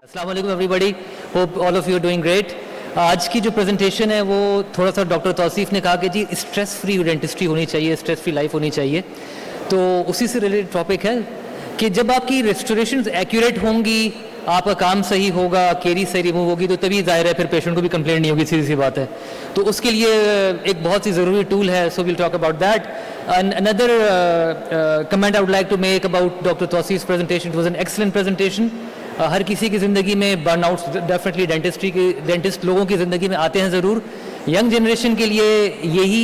अस्सलाम वालेकुम everybody, hope all of you are doing great. आज की जो प्रेजेंटेशन है वो थोड़ा सा डॉक्टर तौसीफ ने कहा कि जी स्ट्रेस फ्री डेंटिस्ट्री होनी चाहिए, स्ट्रेस फ्री लाइफ होनी चाहिए। तो उसी से रिलेटेड टॉपिक है कि जब आपकी रेस्टोरेशन एक्यूरेट होंगी, आपका काम सही होगा, केरी सही रिमूव होगी, तो तभी जाहिर है फिर पेशेंट को भी कंप्लेंट नहीं होगी, सीधी सी बात है। तो उसके लिए एक बहुत ही ज़रूरी टूल है, so will talk about that. Another comment I would like to make about doctor Tauseef presentation, it was an excellent presentation. हर किसी की ज़िंदगी में बर्नआउट्स डेफिनेटली डेंटिस्ट लोगों की ज़िंदगी में आते हैं ज़रूर। यंग जनरेशन के लिए यही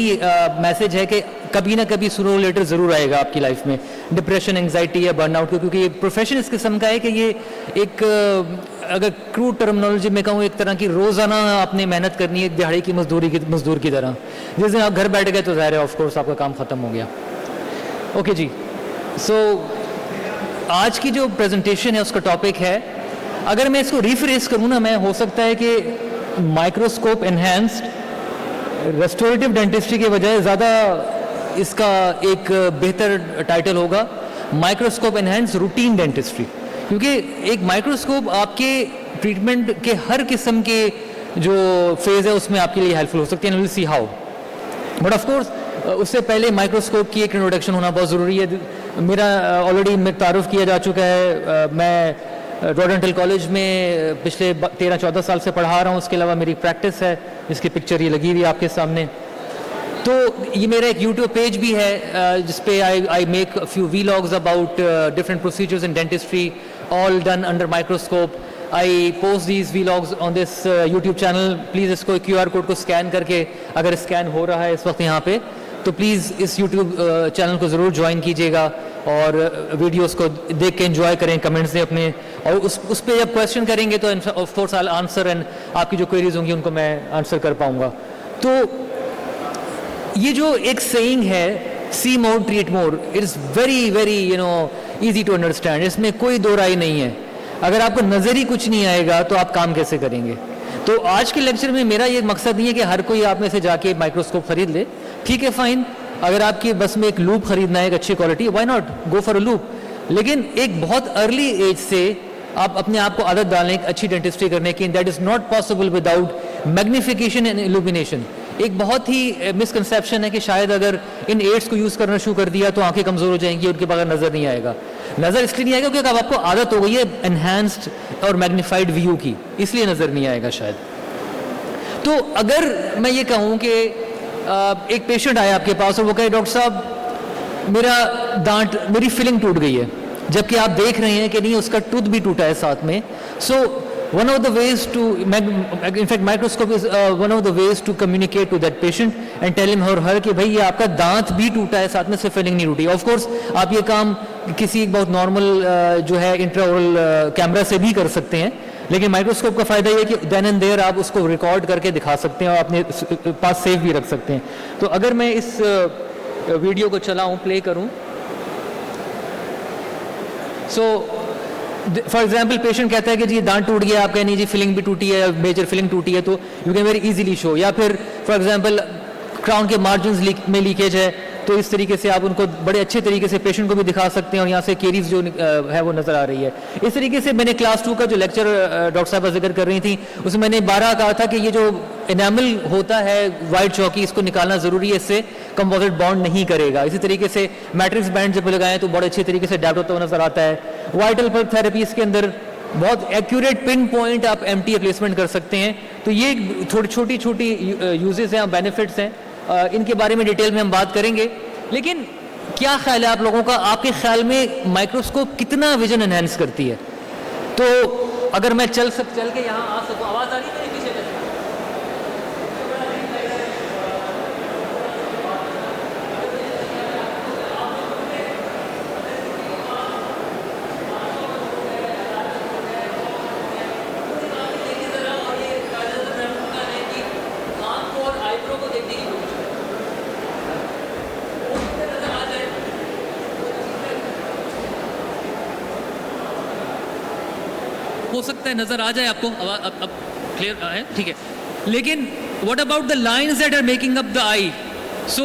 मैसेज है कि कभी ना कभी सूनो लेटर ज़रूर आएगा आपकी लाइफ में, डिप्रेशन, एंग्जाइटी या बर्नआउट, क्योंकि ये प्रोफेशन इस किस्म का है कि ये एक अगर क्रूड टर्मिनोलॉजी में कहूँ, एक तरह की रोज़ाना आपने मेहनत करनी है, एक दिहाड़ी की मजदूर की तरह। जिस दिन आप घर बैठ गए तो ज़ाहिर है ऑफ कोर्स आपका काम ख़त्म हो गया। ओके जी, सो आज की जो प्रेजेंटेशन है उसका टॉपिक है, अगर मैं इसको रिफ्रेस करूँ ना, मैं हो सकता है कि माइक्रोस्कोप एनहेंस्ड रेस्टोरेटिव डेंटिस्ट्री के बजाय ज़्यादा इसका एक बेहतर टाइटल होगा माइक्रोस्कोप एनहेंस्ड रूटीन डेंटिस्ट्री, क्योंकि एक माइक्रोस्कोप आपके ट्रीटमेंट के हर किस्म के जो फेज़ है उसमें आपके लिए हेल्पफुल हो सकती है। Will see how, but of course उससे पहले माइक्रोस्कोप की एक इंट्रोडक्शन होना बहुत ज़रूरी है। मेरा ऑलरेडी तारुफ किया जा चुका है, मैं रॉड डेंटल कॉलेज में पिछले 13-14 साल से पढ़ा रहा हूँ। उसके अलावा मेरी प्रैक्टिस है, जिसकी पिक्चर ये लगी हुई है आपके सामने। तो ये मेरा एक यूट्यूब पेज भी है जिस पे I make few vlogs about different procedures in dentistry, all done under microscope. I post these vlogs on this YouTube channel. Please इसको QR कोड को स्कैन करके, अगर स्कैन हो रहा है इस वक्त यहाँ पे, तो प्लीज़ इस YouTube चैनल को ज़रूर ज्वाइन कीजिएगा और वीडियोस को देख के एंजॉय करें, कमेंट्स दें अपने, और उस पर जब क्वेश्चन करेंगे तो of course I answer, and आपकी जो क्वेरीज होंगी उनको मैं आंसर कर पाऊँगा। तो ये जो एक सेइंग है, see more treat more, it is very very easy to understand. इसमें कोई दो राय नहीं है। अगर आपको नज़र ही कुछ नहीं आएगा तो आप काम कैसे करेंगे? तो आज के लेक्चर में मेरा ये मकसद नहीं है कि हर कोई आप में से जाके माइक्रोस्कोप खरीद ले। ठीक है, फाइन, अगर आपकी बस में एक लूप खरीदना है एक अच्छी quality, why not go for a loop. लेकिन एक बहुत अर्ली एज से आप अपने आप को आदत डालें एक अच्छी डेंटिस्ट्री करने की। That is not possible without magnification and illumination. एक बहुत ही मिसकंसेप्शन है कि शायद अगर इन एड्स को यूज़ करना शुरू कर दिया तो आंखें कमज़ोर हो जाएंगी, उनके बगैर नज़र नहीं आएगा। नज़र इसलिए नहीं आएगा क्योंकि अब आपको आदत हो गई है एनहांस्ड और मैग्नीफाइड व्यू की, इसलिए नज़र नहीं आएगा शायद। तो अगर मैं ये कहूँ कि एक पेशेंट आया आपके पास और वो कहे डॉक्टर साहब मेरी फिलिंग टूट गई है, जबकि आप देख रहे हैं कि नहीं उसका टूथ भी टूटा है साथ में। सो one of the ways to, in fact microscope is one of the ways to communicate to that patient and tell him or her कि भाई ये आपका दांत भी टूटा है, साथ में सिर्फ फिलिंग नहीं टूटी। ऑफ कोर्स आप ये काम किसी एक बहुत नॉर्मल जो है इंट्राओरल कैमरा से भी कर सकते हैं, लेकिन माइक्रोस्कोप का फ़ायदा ये है कि देन एंड देयर आप उसको रिकॉर्ड करके दिखा सकते हैं और अपने पास सेव भी रख सकते हैं। तो अगर मैं इस वीडियो को चलाऊँ, प्ले करूँ, सो फॉर एग्जाम्पल पेशेंट कहता है कि जी दांत टूट गया, आप कहें नहीं जी फिलिंग भी टूटी है, मेजर फिलिंग टूटी है, तो you can very easily show. या फिर फॉर एग्जाम्पल क्राउन के मार्जिन में लीकेज है, तो इस तरीके से आप उनको बड़े अच्छे तरीके से पेशेंट को भी दिखा सकते हैं और यहाँ से केरीज जो है वो नज़र आ रही है। इस तरीके से मैंने क्लास 2 का जो लेक्चर डॉक्टर साहब जिक्र कर रही थी उसमें मैंने 12 कहा था कि ये जो एनामल होता है वाइट चौकी, इसको निकालना ज़रूरी है, इससे कंपोजिट बॉन्ड नहीं करेगा। इसी तरीके से मैट्रिक्स बैंड जब लगाएं तो बड़े अच्छे तरीके से डैप्ट होता हुआ नज़र आता है। वाइटल पल्प थेरेपीज़ के अंदर बहुत एक्यूरेट पिन पॉइंट आप एम्प्टी रिप्लेसमेंट कर सकते हैं। तो ये थोड़ी छोटी यूजेस हैं, बेनिफिट्स हैं, इनके बारे में डिटेल में हम बात करेंगे। लेकिन क्या ख्याल है आप लोगों का, आपके ख्याल में माइक्रोस्कोप कितना विजन एनहेंस करती है? तो अगर मैं चल के यहाँ आ सकूँ, आवाज़ आ रही है मेरे पीछे? हो सकता है नजर आ जाए आपको, अब क्लियर है, ठीक है। लेकिन what about the lines that are making up the eye? So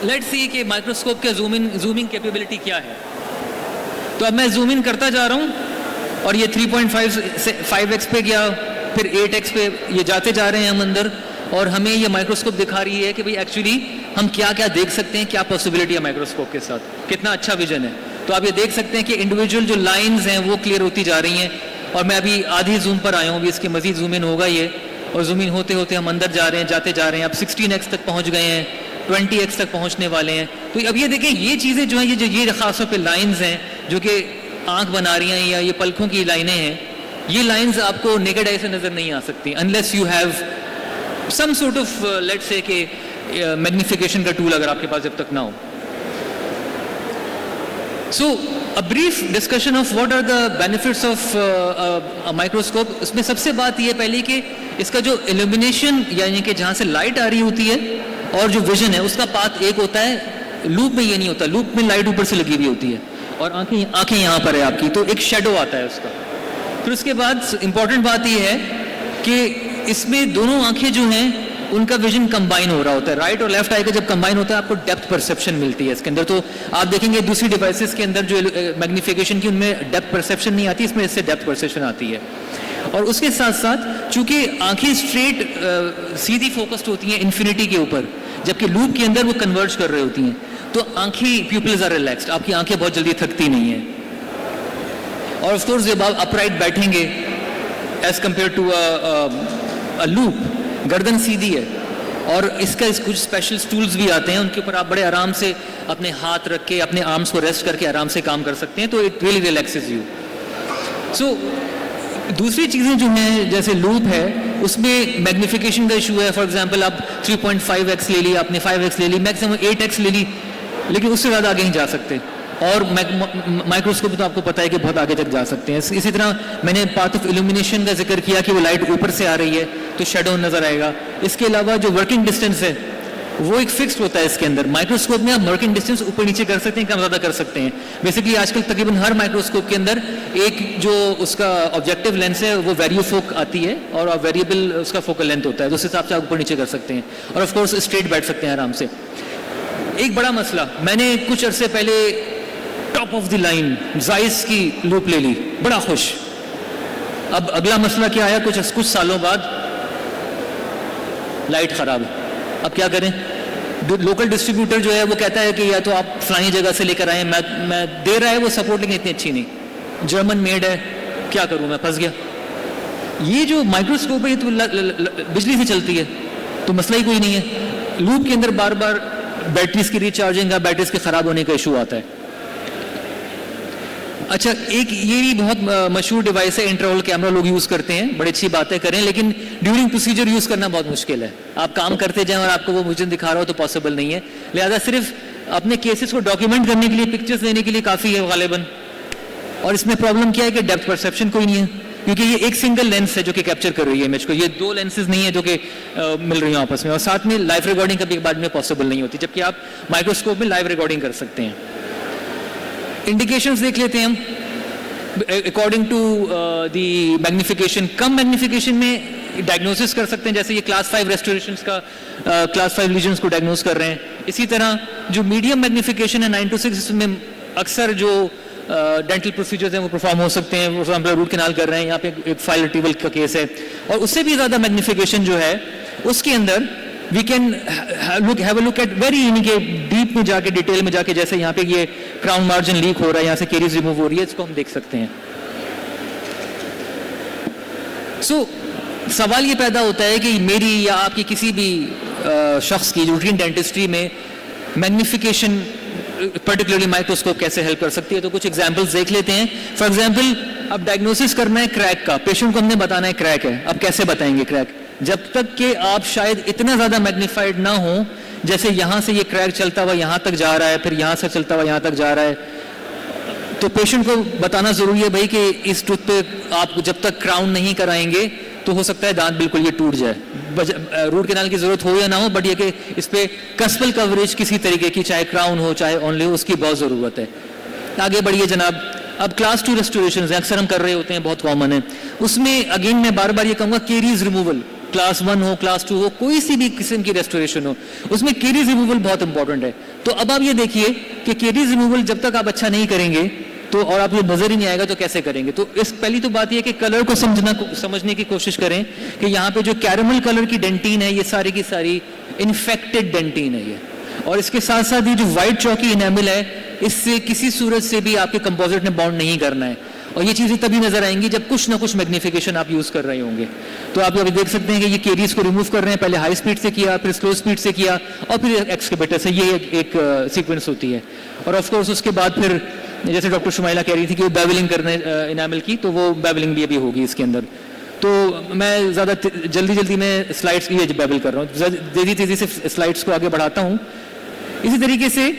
let's see कि माइक्रोस्कोप के जूमिंग कैपेबिलिटी क्या है। तो अब मैं जूम इन करता जा रहा हूँ और ये 3.5 से 5x पे गया, फिर 8x पे ये जाते जा रहे हैं हम अंदर, और हमें ये माइक्रोस्कोप दिखा रही है कि भाई एक्चुअली हम क्या क्या देख सकते हैं, क्या पॉसिबिलिटी है माइक्रोस्कोप के साथ, कितना अच्छा विजन है। तो आप ये देख सकते हैं कि इंडिविजुअल जो लाइंस हैं वो क्लियर होती जा रही हैं, और मैं अभी आधी जूम पर आया हूँ, अभी इसके मजीद जूम इन होगा ये, और जूम इन होते होते हम अंदर जा रहे हैं, जाते जा रहे हैं, अब 16x तक पहुँच गए हैं, 20x तक पहुँचने वाले हैं। तो अब ये देखें, ये चीज़ें जो हैं, ये खासतौर पर लाइन्स हैं जो कि आँख बना रही हैं, या ये पलकों की लाइनें हैं, ये लाइंस आपको नेकेड आई से नज़र नहीं आ सकती unless you have some sort of let's say कि मैग्निफिकेशन का टूल अगर आपके पास जब तक ना हो। So a brief discussion of what are the benefits of a microscope. उसमें सबसे बात यह पहले कि इसका जो इल्यूमिनेशन यानी कि जहाँ से लाइट आ रही होती है और जो विजन है उसका पाथ एक होता है, लूप में ये नहीं होता, लूप में लाइट ऊपर से लगी हुई होती है और आंखें यहाँ पर है आपकी, तो एक शेडो आता है उसका। फिर उसके बाद इंपॉर्टेंट बात यह है कि इसमें दोनों आंखें जो हैं उनका विजन कंबाइन हो रहा होता है, राइट और लेफ्ट आई का जब कंबाइन होता है आपको डेप्थ परसेप्शन मिलती है इसके अंदर। तो आप देखेंगे दूसरी डिवाइसेस के अंदर जो मैग्निफिकेशन की उनमें डेप्थ परसेप्शन नहीं आती, इसमें इससे डेप्थ परसेप्शन आती है। और उसके साथ साथ चूंकि आंखें स्ट्रेट सीधी फोकस्ड होती हैं इन्फिनिटी के ऊपर, जबकि लूप के अंदर वो कन्वर्ज कर रही होती हैं, तो आंखें प्यूपिल्स आर रिलैक्स्ड, आपकी आंखें बहुत जल्दी थकती नहीं है। और ऑफ कोर्स जब आप अपराइट बैठेंगे as compared to a loupe, गर्दन सीधी है, और इसका कुछ स्पेशल टूल्स भी आते हैं, उनके ऊपर आप बड़े आराम से अपने हाथ रख के अपने आर्म्स को रेस्ट करके आराम से काम कर सकते हैं, तो इट रियली रिलैक्सेस यू। सो दूसरी चीज़ें जो हैं जैसे लूप है उसमें मैग्निफिकेशन का इशू है। फॉर एग्जांपल आप 3.5x ले ली, आपने 5x ले ली, मैक्सिमम 8x ले ली, लेकिन उससे ज़्यादा आगे नहीं जा सकते। और माइक्रोस्कोप तो आपको पता है कि बहुत आगे तक जा सकते हैं। इसी तरह मैंने पाथ ऑफ इल्यूमिनेशन का जिक्र किया कि वो लाइट ऊपर से आ रही है तो शेडो नज़र आएगा। इसके अलावा जो वर्किंग डिस्टेंस है वो एक फिक्स्ड होता है इसके अंदर। माइक्रोस्कोप में आप वर्किंग डिस्टेंस ऊपर नीचे कर सकते हैं, कम ज़्यादा कर सकते हैं। बेसिकली आजकल तकरीबन हर माइक्रोस्कोप के अंदर एक जो उसका ऑब्जेक्टिव लेंस है वो वेरियोफोक आती है और वेरिएबल उसका फोकल लेंथ होता है, तो उस हिसाब से आप ऊपर नीचे कर सकते हैं, और ऑफ कोर्स स्ट्रेट बैठ सकते हैं आराम से। एक बड़ा मसला, मैंने कुछ अरसे पहले top of the line Zeiss की लूप ले ली, बड़ा खुश। अब अगला मसला क्या आया, कुछ सालों बाद लाइट खराब है, अब क्या करें। लोकल डिस्ट्रीब्यूटर जो है वो कहता है कि या तो आप फलानी जगह से लेकर आए, मैं दे रहा है वो सपोर्ट, लेकिन इतनी अच्छी नहीं, जर्मन मेड है, क्या करूं मैं, फंस गया। ये जो माइक्रोस्कोप है ये तो बिजली से चलती है, तो मसला ही कोई नहीं है। लूप के अंदर बार बार बैटरीज की रिचार्जिंग का, बैटरीज के खराब होने का इशू आता है। अच्छा, एक ये भी बहुत मशहूर डिवाइस है, इंट्रारोल कैमरा लोग यूज़ करते हैं, बड़ी अच्छी बातें करें, लेकिन ड्यूरिंग प्रोसीजर यूज़ करना बहुत मुश्किल है। आप काम करते जाएं और आपको वो विजन दिखा रहा हो तो पॉसिबल नहीं है, लिहाजा सिर्फ अपने केसेस को डॉक्यूमेंट करने के लिए, पिक्चर्स लेने के लिए काफ़ी है गालिबन। और इसमें प्रॉब्लम क्या है कि डेप्थ परसेप्शन कोई नहीं है, क्योंकि ये एक सिंगल लेंस है जो कि कैप्चर कर रही है इमेज को, ये दो लेंसेज नहीं है जो कि मिल रही हैं आपस में, और साथ में लाइव रिकॉर्डिंग कभी बाद में पॉसिबल नहीं होती, जबकि आप माइक्रोस्कोप में लाइव रिकॉर्डिंग कर सकते हैं। इंडिकेशंस देख लेते हैं हम अकॉर्डिंग टू द मैग्निफिकेशन। कम मैग्निफिकेशन में डायग्नोसिस कर सकते हैं, जैसे ये क्लास 5 रेस्टोरेशंस का क्लास 5 लीजन्स को डायग्नोस कर रहे हैं। इसी तरह जो मीडियम मैग्निफिकेशन है 9 to 6, इसमें अक्सर जो डेंटल प्रोसीजर्स हैं वो परफॉर्म हो सकते हैं। फॉर एग्जाम्पल रूट कैनाल कर रहे हैं, यहाँ पे एक फाइल रिट्रीवल का केस है, और उससे भी ज़्यादा मैग्निफिकेशन जो है उसके अंदर we can have a look at very, यानी कि डीप में जाके, डिटेल में जाके, जैसे यहाँ पे ये क्राउन मार्जिन लीक हो रहा है, यहाँ से केरीज रिमूव हो रही है, इसको हम देख सकते हैं। सो सवाल ये पैदा होता है कि मेरी या आपकी किसी भी शख्स की रूटीन डेंटिस्ट्री में मैग्निफिकेशन पर्टिकुलरली माइक्रोस्कोप कैसे हेल्प कर सकती है। तो कुछ एग्जांपल्स देख लेते हैं। फॉर एग्जांपल, अब डायग्नोसिस करना है क्रैक का, पेशेंट को हमने बताना है क्रैक है, अब कैसे बताएंगे क्रैक, जब तक कि आप शायद इतना ज़्यादा मैग्नीफाइड ना हो, जैसे यहाँ से ये क्रैक चलता हुआ यहाँ तक जा रहा है, फिर यहाँ से चलता हुआ यहाँ तक जा रहा है, तो पेशेंट को बताना ज़रूरी है भाई कि इस टूथ पे आप जब तक क्राउन नहीं कराएंगे तो हो सकता है दांत बिल्कुल ये टूट जाए। रूट कैनाल की ज़रूरत हो या ना हो, बट ये कि इस पे कस्पल कवरेज किसी तरीके की, चाहे क्राउन हो चाहे ओनली हो, उसकी बहुत ज़रूरत है। आगे बढ़िए जनाब। अब क्लास 2 रेस्टोरेशन अक्सर हम कर रहे होते हैं, बहुत कॉमन है। उसमें अगेन मैं बार बार ये कहूँगा, केरीज रिमूवल, क्लास 1 हो, क्लास 2 हो, कोई सी भी किस्म की रेस्टोरेशन हो, उसमें केरीज रिमूवल बहुत इंपॉर्टेंट है। तो अब आप ये देखिए कि केरीज रिमूवल जब तक आप अच्छा नहीं करेंगे तो और आप ये नज़र ही नहीं आएगा तो कैसे करेंगे? तो इस पहली तो बात ये है कि कलर को समझने की कोशिश करें कि यहाँ पे जो कैरमल कलर की डेंटिन है ये सारी की सारी इन्फेक्टेड डेंटिन है ये, और इसके साथ साथ ये जो वाइट चौकी इनेमल है इससे किसी सूरत से भी आपके कंपोजिट ने बॉन्ड नहीं करना है, और ये चीज़ें तभी नजर आएंगी जब कुछ ना कुछ मैग्निफिकेशन आप यूज़ कर रहे होंगे। तो आप अभी देख सकते हैं कि ये केरीज को रिमूव कर रहे हैं, पहले हाई स्पीड से किया, फिर स्लो स्पीड से किया, और फिर एक्सकेवेटर से, ये एक सीक्वेंस होती है। और ऑफ कोर्स उसके बाद फिर जैसे डॉक्टर शुमाइला कह रही थी कि वो बेवलिंग करने इनामल की, तो वो बेवलिंग भी अभी होगी इसके अंदर। तो मैं ज़्यादा जल्दी में स्लाइड्स ये बेवल कर रहा हूँ, तेज़ी से स्लाइड्स को आगे बढ़ाता हूँ। इसी तरीके से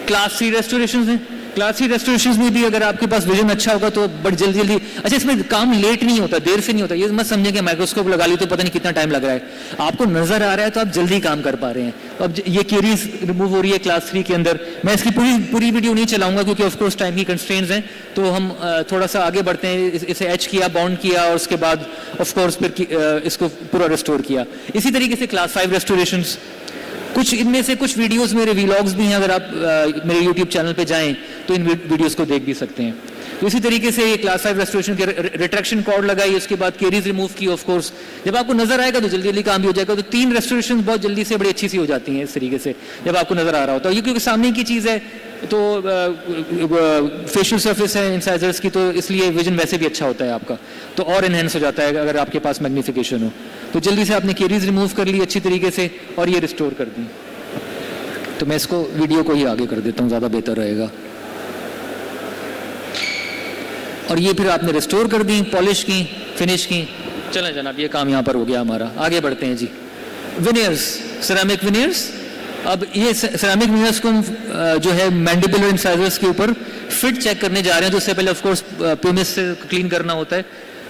क्लास 3 रेस्टोरेशन हैं। क्लास 3 रेस्टोरेशन में भी अगर आपके पास विजन अच्छा होगा तो बड़ी जल्दी, अच्छा इसमें काम लेट नहीं होता, देर से नहीं होता। ये मत समझे कि माइक्रोस्कोप लगा ली तो पता नहीं कितना टाइम लग रहा है, आपको नजर आ रहा है तो आप जल्दी काम कर पा रहे हैं। अब ये केरीज रिमूव हो रही है क्लास 3 के अंदर। मैं इसकी पूरी वीडियो नहीं चलाऊंगा क्योंकि ऑफकोर्स टाइम की कंस्ट्रेंट्स हैं, तो हम थोड़ा सा आगे बढ़ते हैं। इसे एच किया, बाउंड किया, और उसके बाद ऑफकोर्स फिर इसको पूरा रिस्टोर किया। इसी तरीके से क्लास 5 रेस्टोरेशन, कुछ इनमें से कुछ वीडियोस मेरे व्लॉग्स भी हैं, अगर आप मेरे यूट्यूब चैनल पे जाएं तो इन वीडियोस को देख भी सकते हैं। तो इसी तरीके से ये क्लास 5 रेस्टोरेशन के रिट्रैक्शन कॉर्ड लगाई, उसके बाद केरीज रिमूव की। ऑफ कोर्स जब आपको नजर आएगा तो जल्दी काम भी हो जाएगा। तो 3 रेस्टोरेशन बहुत जल्दी से बड़ी अच्छी सी हो जाती हैं इस तरीके से जब आपको नजर आ रहा होता है। ये क्योंकि सामने की चीज़ है तो फेशियल सरफेस है इंसाइजर्स की, तो इसलिए विजन वैसे भी अच्छा होता है आपका, तो और इनहेंस हो जाता है अगर आपके पास मैग्निफिकेशन हो। तो जल्दी से आपने केरीज रिमूव कर ली अच्छी तरीके से और ये रिस्टोर कर दी। तो मैं इसको वीडियो को ही आगे कर देता हूँ, ज़्यादा बेहतर रहेगा। और ये फिर आपने रिस्टोर कर दी, पॉलिश की, फिनिश की। चलें जनाब, ये काम यहाँ पर हो गया हमारा। आगे बढ़ते हैं जी। Veneers, ceramic veneers. अब ये सिरेमिक विनियर्स को हम जो है मैंडिबुलर इंसाइजर्स के ऊपर फिट चेक करने जा रहे हैं। तो उससे पहले ऑफकोर्स प्यूमिस से क्लीन करना होता है,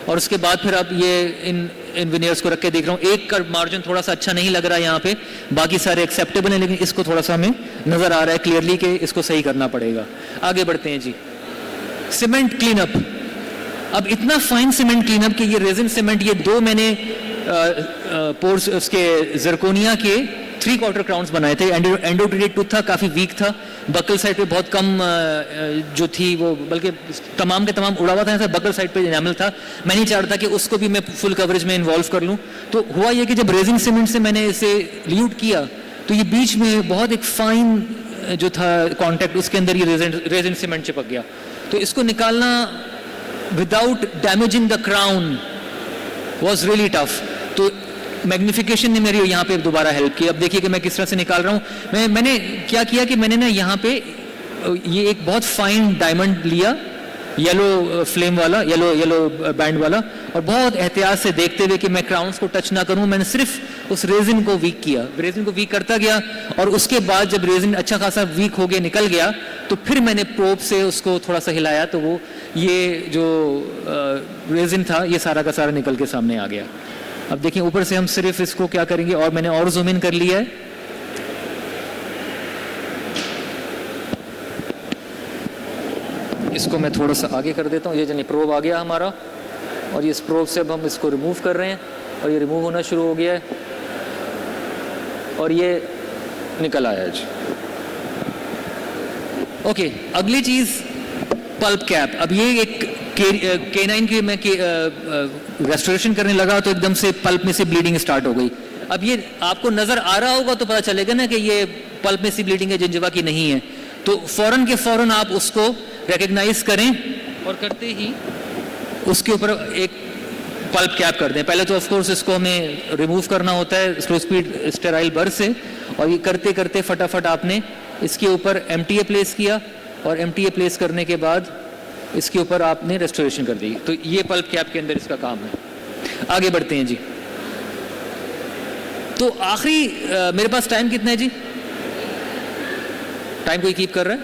और उसके बाद फिर आप ये इन विनियर्स को रख के देख रहा हूँ। एक का मार्जिन थोड़ा सा अच्छा नहीं लग रहा है यहाँ पे, बाकी सारे एक्सेप्टेबल हैं, लेकिन इसको थोड़ा सा हमें नजर आ रहा है क्लियरली कि इसको सही करना पड़ेगा। आगे बढ़ते हैं जी। Cement cleanup. अब इतना फाइन सीमेंट क्लीनअप कि ये रेजिन सीमेंट, ये 2 मैंने पोर्स उसके जरकोनिया के 3/4 क्राउन्स बनाए थे। एंडोट्रेटेड टूथ था, काफ़ी वीक था, बकल साइड पे बहुत कम जो थी वो, बल्कि तमाम के तमाम उड़ा हुआ था, ऐसा बकल साइड पे इनेमल था। मैं नहीं चाहता कि उसको भी मैं फुल कवरेज में इन्वॉल्व कर लूँ। तो हुआ ये कि जब रेजिन सीमेंट से मैंने इसे ल्यूट किया तो ये बीच में बहुत एक फाइन जो था कॉन्टैक्ट, उसके अंदर ये रेजिन सीमेंट चिपक गया। तो इसको निकालना without damaging the crown was really tough. तो मैग्निफिकेशन ने मेरी यहाँ पे दोबारा हेल्प की। अब देखिए कि मैं किस तरह से निकाल रहा हूँ। मैंने क्या किया कि मैंने ना यहाँ पे ये एक बहुत फाइन डायमंड लिया, येलो फ्लेम वाला, येलो बैंड वाला, और बहुत एहतियात से देखते हुए कि मैं क्राउन्स को टच ना करूँ, मैंने सिर्फ उस रेजिन को वीक किया। रेजिन को वीक करता गया, और उसके बाद जब रेजिन अच्छा खासा वीक हो गया, निकल गया, तो फिर मैंने प्रोब से उसको थोड़ा सा हिलाया, तो वो ये जो रेजिन था ये सारा का सारा निकल के सामने आ गया। अब देखिए ऊपर से हम सिर्फ इसको क्या करेंगे, और मैंने और जूम इन कर लिया है। इसको मैं थोड़ा सा आगे कर देता हूँ। ये जनी प्रोब आ गया हमारा, और ये इस प्रोब से अब हम इसको रिमूव कर रहे हैं, और ये रिमूव होना शुरू हो गया है, और ये निकल आया जी। ओके, अगली चीज़ पल्प कैप। अब ये एक केनाइन की मैं रेस्टोरेशन करने लगा तो एकदम से पल्प में से ब्लीडिंग स्टार्ट हो गई। अब ये आपको नज़र आ रहा होगा तो पता चलेगा ना कि ये पल्प में से ब्लीडिंग है, जिंजवा की नहीं है। तो फौरन के फौरन आप उसको रिकग्नाइज करें, और करते ही उसके ऊपर एक पल्प कैप कर दें। पहले तो ऑफ कोर्स इसको हमें रिमूव करना होता है स्लो स्पीड स्टेराइल बर से, और ये करते करते फटाफट आपने इसके ऊपर एमटीए प्लेस किया, और एमटीए प्लेस करने के बाद इसके ऊपर आपने रेस्टोरेशन कर दी। तो ये पल्प कैप के अंदर इसका काम है। आगे बढ़ते हैं जी। तो आखिरी मेरे पास टाइम कितना है जी? टाइम कोई कीप कर रहा है?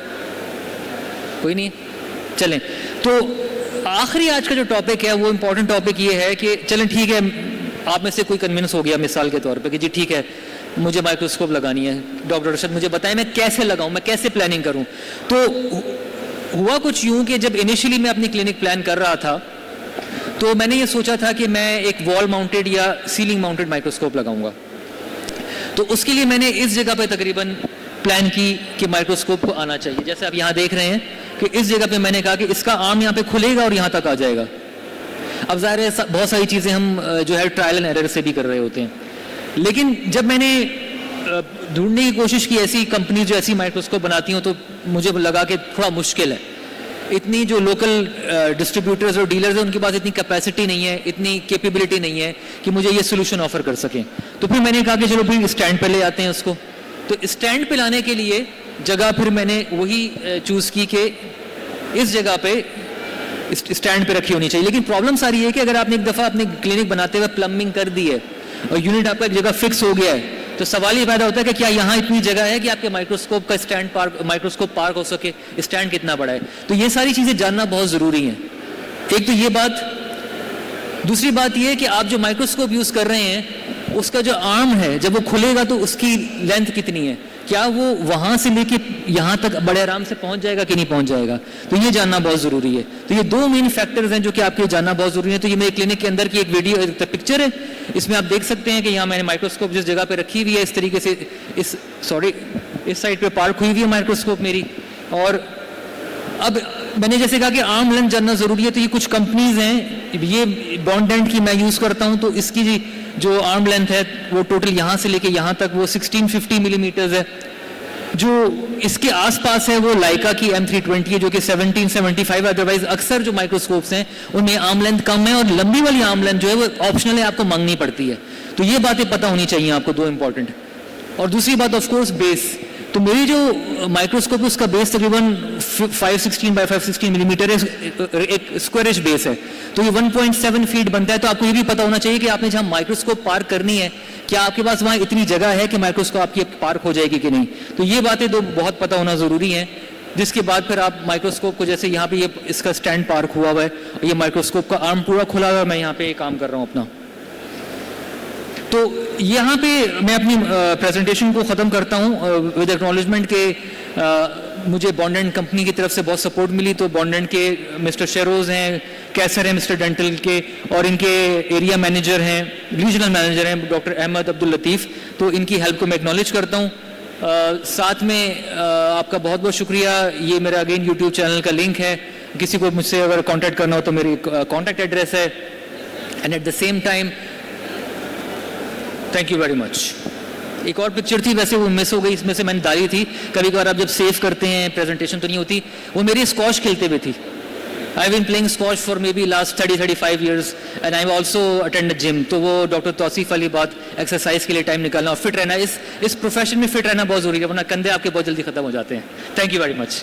कोई नहीं? चलें। तो आखिरी आज का जो टॉपिक है वो इम्पोर्टेंट टॉपिक ये है कि चलें ठीक है, आप में से कोई कन्विंस हो गया मिसाल के तौर पे कि जी ठीक है मुझे माइक्रोस्कोप लगानी है, डॉक्टर अरशद मुझे बताएं मैं कैसे लगाऊं, मैं कैसे प्लानिंग करूं। तो हुआ कुछ यूं कि जब इनिशियली मैं अपनी क्लिनिक प्लान कर रहा था तो मैंने ये सोचा था कि मैं एक वॉल माउंटेड या सीलिंग माउंटेड माइक्रोस्कोप लगाऊंगा। तो उसके लिए मैंने इस जगह पे तकरीबन प्लान की कि माइक्रोस्कोप को आना चाहिए। जैसे आप यहाँ देख रहे हैं कि इस जगह पे मैंने कहा कि इसका आर्म यहाँ पे खुलेगा और यहाँ तक आ जाएगा। अब ज़ाहिर है बहुत सारी चीज़ें हम जो है ट्रायल एंड एरर से भी कर रहे होते हैं, लेकिन जब मैंने ढूंढने की कोशिश की ऐसी कंपनी जो ऐसी माइक्रोस्कोप बनाती हूँ, तो मुझे लगा कि थोड़ा मुश्किल है। इतनी जो लोकल डिस्ट्रीब्यूटर्स और डीलर्स हैं उनके पास इतनी कैपेसिटी नहीं है, इतनी कैपेबिलिटी नहीं है कि मुझे ये सोल्यूशन ऑफर कर सकें। तो फिर मैंने कहा कि चलो फिर स्टैंड पे ले आते हैं उसको। तो स्टैंड पे लाने के लिए जगह फिर मैंने वही चूज़ की कि इस जगह पे स्टैंड पे रखी होनी चाहिए। लेकिन प्रॉब्लम सारी है कि अगर आपने एक दफ़ा अपने क्लिनिक बनाते हुए प्लम्बिंग कर दी है और यूनिट आपका एक जगह फिक्स हो गया है, तो सवाल ये पैदा होता है कि क्या यहाँ इतनी जगह है कि आपके माइक्रोस्कोप का माइक्रोस्कोप पार्क हो सके, स्टैंड कितना बड़ा है। तो ये सारी चीज़ें जानना बहुत ज़रूरी है। एक तो ये बात, दूसरी बात ये है कि आप जो माइक्रोस्कोप यूज़ कर रहे हैं उसका जो आर्म है जब वो खुलेगा तो उसकी लेंथ कितनी है, क्या वो वहाँ से लेके यहाँ तक बड़े आराम से पहुँच जाएगा कि नहीं पहुँच जाएगा, तो ये जानना बहुत ज़रूरी है। तो ये दो मेन फैक्टर्स हैं जो कि आपके जानना बहुत ज़रूरी है। तो ये मेरे क्लिनिक के अंदर की एक वीडियो एक पिक्चर है, इसमें आप देख सकते हैं कि यहाँ मैंने माइक्रोस्कोप जिस जगह पे रखी हुई है इस तरीके से इस साइड पे पार्क हुई हुई है माइक्रोस्कोप मेरी। और अब मैंने जैसे कहा कि आर्म लेंथ जानना ज़रूरी है, तो ये कुछ कंपनीज हैं, ये बॉन्डेंट की मैं यूज़ करता हूँ, तो इसकी जो आर्म लेंथ है वो टोटल यहाँ से लेके यहाँ तक वो 1650 मिलीमीटर्स है। जो इसके आसपास है वो लाइका की M320 है जो कि 1775। अदरवाइज अक्सर जो माइक्रोस्कोप्स हैं उनमें आर्म लेंथ कम है और लंबी वाली आर्म लेंथ जो है वो ऑप्शनल है, आपको मांगनी पड़ती है। तो ये बातें पता होनी चाहिए आपको, दो इंपॉर्टेंट। और दूसरी बात ऑफ कोर्स बेस। तो मेरी जो माइक्रोस्कोप है उसका बेस तकरीबन 516 बाय 516 मिलीमीटर है, एक स्क्वायरिश बेस है, तो ये 1.7 फीट बनता है। तो आपको ये भी पता होना चाहिए कि आपने जहाँ माइक्रोस्कोप पार्क करनी है क्या आपके पास वहाँ इतनी जगह है कि माइक्रोस्कोप आपकी पार्क हो जाएगी कि नहीं। तो ये बातें दो बहुत पता होना ज़रूरी है, जिसके बाद फिर आप माइक्रोस्कोप को, जैसे यहाँ पे ये इसका स्टैंड पार्क हुआ हुआ है, ये माइक्रोस्कोप का आर्म पूरा खुला हुआ है, मैं यहाँ पे काम कर रहा हूँ अपना। तो यहाँ पे मैं अपनी प्रेजेंटेशन को ख़त्म करता हूँ विद एक्नॉलेजमेंट के मुझे बॉन्डेंट कंपनी की तरफ से बहुत सपोर्ट मिली। तो बॉन्डेंट के मिस्टर शेरोज़ हैं, कैसर हैं मिस्टर डेंटल के, और इनके एरिया मैनेजर हैं, रीजनल मैनेजर हैं डॉक्टर अहमद अब्दुल लतीफ़। तो इनकी हेल्प को मैं एक्नॉलेज करता हूँ। साथ में आपका बहुत बहुत शुक्रिया। ये मेरा अगेन यूट्यूब चैनल का लिंक है, किसी को मुझसे अगर कॉन्टैक्ट करना हो तो मेरी कॉन्टैक्ट एड्रेस है। And at the same time thank you very much. एक और पिक्चर थी, वैसे वो मिस हो गई, इसमें से मैंने डाली थी। कभी कभार आप जब सेव करते हैं प्रेजेंटेशन तो नहीं होती, वो मेरी स्क्वॉश खेलते हुए थी। I been playing squash for maybe last 30-35 years and I also attend gym. तो वो डॉक्टर तौसीफ वाली बात, एक्सरसाइज के लिए टाइम निकालना और फिट रहना, इस प्रोफेशन में फिट रहना बहुत जरूरी है, वरना कंधे आपके बहुत जल्दी खत्म हो जाते हैं। Thank you very much.